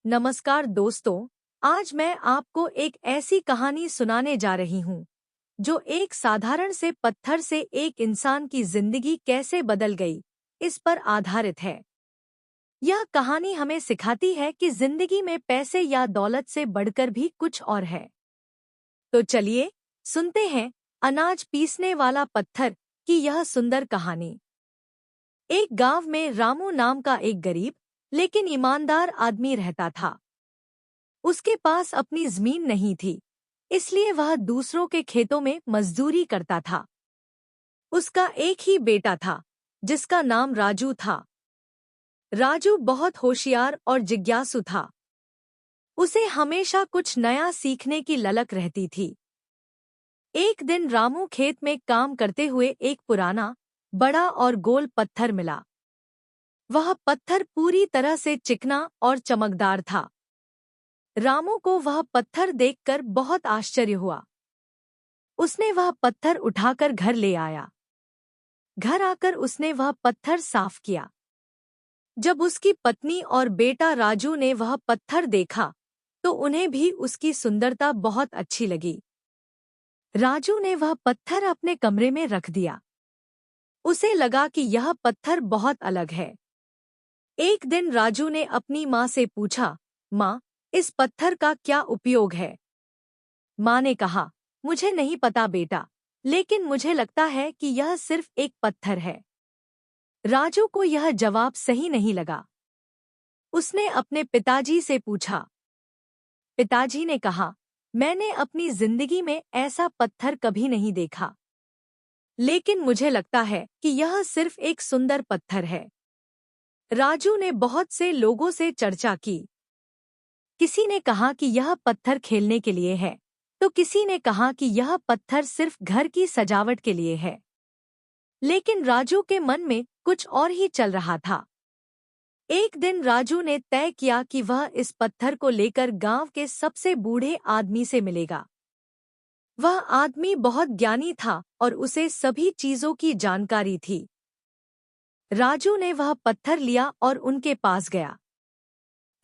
नमस्कार दोस्तों। आज मैं आपको एक ऐसी कहानी सुनाने जा रही हूँ जो एक साधारण से पत्थर से एक इंसान की जिंदगी कैसे बदल गई, इस पर आधारित है। यह कहानी हमें सिखाती है कि जिंदगी में पैसे या दौलत से बढ़कर भी कुछ और है। तो चलिए सुनते हैं अनाज पीसने वाला पत्थर की यह सुंदर कहानी। एक गांव में रामू नाम का एक गरीब लेकिन ईमानदार आदमी रहता था। उसके पास अपनी जमीन नहीं थी, इसलिए वह दूसरों के खेतों में मजदूरी करता था। उसका एक ही बेटा था, जिसका नाम राजू था। राजू बहुत होशियार और जिज्ञासु था। उसे हमेशा कुछ नया सीखने की ललक रहती थी। एक दिन रामू खेत में काम करते हुए एक पुराना, बड़ा और गोल पत्थर मिला। वह पत्थर पूरी तरह से चिकना और चमकदार था। रामू को वह पत्थर देखकर बहुत आश्चर्य हुआ। उसने वह पत्थर उठाकर घर ले आया। घर आकर उसने वह पत्थर साफ किया। जब उसकी पत्नी और बेटा राजू ने वह पत्थर देखा, तो उन्हें भी उसकी सुंदरता बहुत अच्छी लगी। राजू ने वह पत्थर अपने कमरे में रख दिया। उसे लगा कि यह पत्थर बहुत अलग है। एक दिन राजू ने अपनी माँ से पूछा, माँ, इस पत्थर का क्या उपयोग है? माँ ने कहा, मुझे नहीं पता बेटा, लेकिन मुझे लगता है कि यह सिर्फ एक पत्थर है। राजू को यह जवाब सही नहीं लगा। उसने अपने पिताजी से पूछा। पिताजी ने कहा, मैंने अपनी जिंदगी में ऐसा पत्थर कभी नहीं देखा, लेकिन मुझे लगता है कि यह सिर्फ एक सुंदर पत्थर है। राजू ने बहुत से लोगों से चर्चा की। किसी ने कहा कि यह पत्थर खेलने के लिए है, तो किसी ने कहा कि यह पत्थर सिर्फ घर की सजावट के लिए है। लेकिन राजू के मन में कुछ और ही चल रहा था। एक दिन राजू ने तय किया कि वह इस पत्थर को लेकर गांव के सबसे बूढ़े आदमी से मिलेगा। वह आदमी बहुत ज्ञानी था और उसे सभी चीजों की जानकारी थी। राजू ने वह पत्थर लिया और उनके पास गया।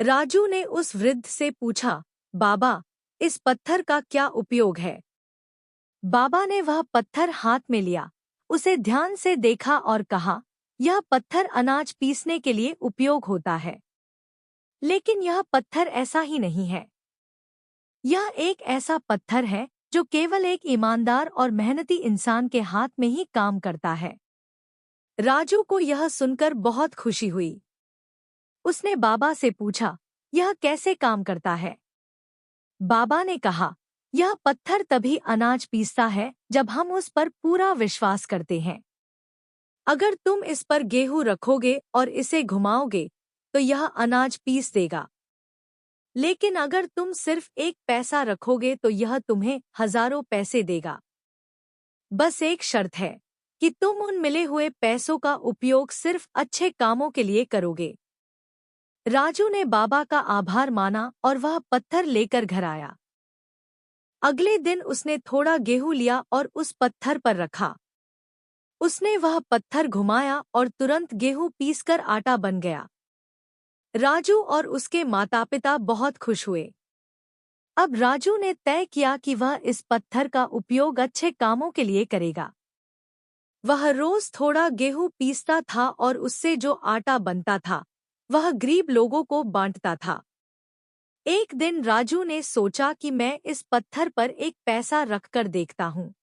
राजू ने उस वृद्ध से पूछा, बाबा, इस पत्थर का क्या उपयोग है? बाबा ने वह पत्थर हाथ में लिया, उसे ध्यान से देखा और कहा, यह पत्थर अनाज पीसने के लिए उपयोग होता है। लेकिन यह पत्थर ऐसा ही नहीं है। यह एक ऐसा पत्थर है जो केवल एक ईमानदार और मेहनती इंसान के हाथ में ही काम करता है। राजू को यह सुनकर बहुत खुशी हुई। उसने बाबा से पूछा, यह कैसे काम करता है? बाबा ने कहा, यह पत्थर तभी अनाज पीसता है जब हम उस पर पूरा विश्वास करते हैं। अगर तुम इस पर गेहूं रखोगे और इसे घुमाओगे, तो यह अनाज पीस देगा। लेकिन अगर तुम सिर्फ एक पैसा रखोगे तो यह तुम्हें हजारों पैसे देगा। बस एक शर्त है कि तुम उन मिले हुए पैसों का उपयोग सिर्फ अच्छे कामों के लिए करोगे। राजू ने बाबा का आभार माना और वह पत्थर लेकर घर आया। अगले दिन उसने थोड़ा गेहूं लिया और उस पत्थर पर रखा। उसने वह पत्थर घुमाया और तुरंत गेहूं पीसकर आटा बन गया। राजू और उसके माता-पिता बहुत खुश हुए। अब राजू ने तय किया कि वह इस पत्थर का उपयोग अच्छे कामों के लिए करेगा। वह रोज थोड़ा गेहूं पीसता था और उससे जो आटा बनता था, वह गरीब लोगों को बांटता था। एक दिन राजू ने सोचा कि मैं इस पत्थर पर एक पैसा रखकर देखता हूँ।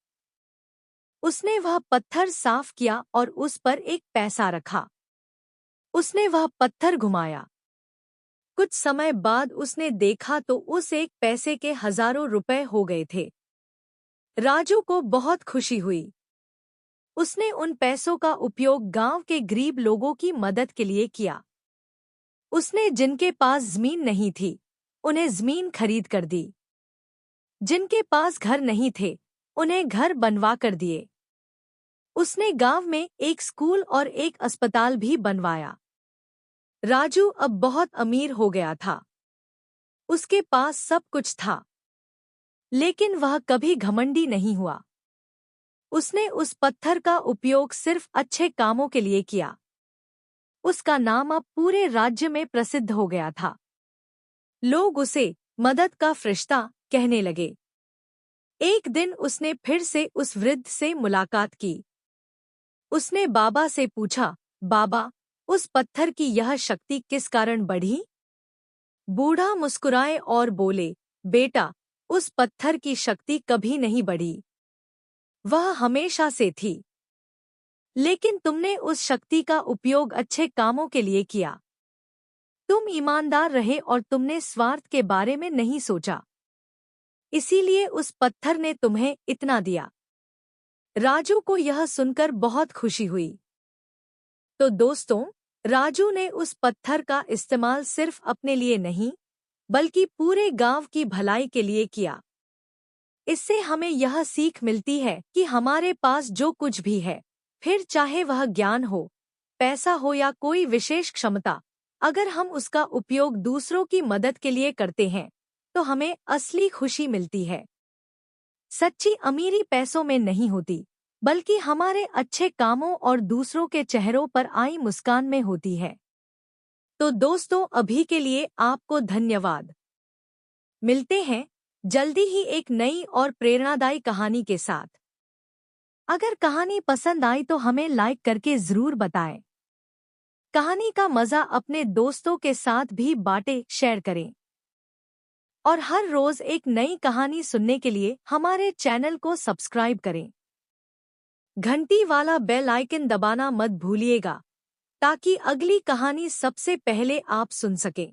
उसने वह पत्थर साफ किया और उस पर एक पैसा रखा। उसने वह पत्थर घुमाया। कुछ समय बाद उसने देखा तो उस एक पैसे के हजारों रुपए हो गए थे। राजू को बहुत खुशी हुई। उसने उन पैसों का उपयोग गांव के गरीब लोगों की मदद के लिए किया। उसने जिनके पास जमीन नहीं थी, उन्हें जमीन खरीद कर दी। जिनके पास घर नहीं थे, उन्हें घर बनवा कर दिए। उसने गांव में एक स्कूल और एक अस्पताल भी बनवाया। राजू अब बहुत अमीर हो गया था। उसके पास सब कुछ था, लेकिन वह कभी घमंडी नहीं हुआ। उसने उस पत्थर का उपयोग सिर्फ अच्छे कामों के लिए किया। उसका नाम अब पूरे राज्य में प्रसिद्ध हो गया था। लोग उसे मदद का फरिश्ता कहने लगे। एक दिन उसने फिर से उस वृद्ध से मुलाकात की। उसने बाबा से पूछा, बाबा, उस पत्थर की यह शक्ति किस कारण बढ़ी? बूढ़ा मुस्कुराए और बोले, बेटा, उस पत्थर की शक्ति कभी नहीं बढ़ी। वह हमेशा से थी। लेकिन तुमने उस शक्ति का उपयोग अच्छे कामों के लिए किया। तुम ईमानदार रहे और तुमने स्वार्थ के बारे में नहीं सोचा। इसीलिए उस पत्थर ने तुम्हें इतना दिया। राजू को यह सुनकर बहुत खुशी हुई। तो दोस्तों, राजू ने उस पत्थर का इस्तेमाल सिर्फ अपने लिए नहीं, बल्कि पूरे गांव की भलाई के लिए किया। इससे हमें यह सीख मिलती है कि हमारे पास जो कुछ भी है, फिर चाहे वह ज्ञान हो, पैसा हो या कोई विशेष क्षमता, अगर हम उसका उपयोग दूसरों की मदद के लिए करते हैं, तो हमें असली खुशी मिलती है। सच्ची अमीरी पैसों में नहीं होती, बल्कि हमारे अच्छे कामों और दूसरों के चेहरों पर आई मुस्कान में होती है। तो दोस्तों, अभी के लिए आपको धन्यवाद। मिलते हैं जल्दी ही एक नई और प्रेरणादायी कहानी के साथ। अगर कहानी पसंद आई तो हमें लाइक करके जरूर बताएं। कहानी का मजा अपने दोस्तों के साथ भी बांटें, शेयर करें। और हर रोज एक नई कहानी सुनने के लिए हमारे चैनल को सब्सक्राइब करें। घंटी वाला बेल आइकन दबाना मत भूलिएगा, ताकि अगली कहानी सबसे पहले आप सुन सकें।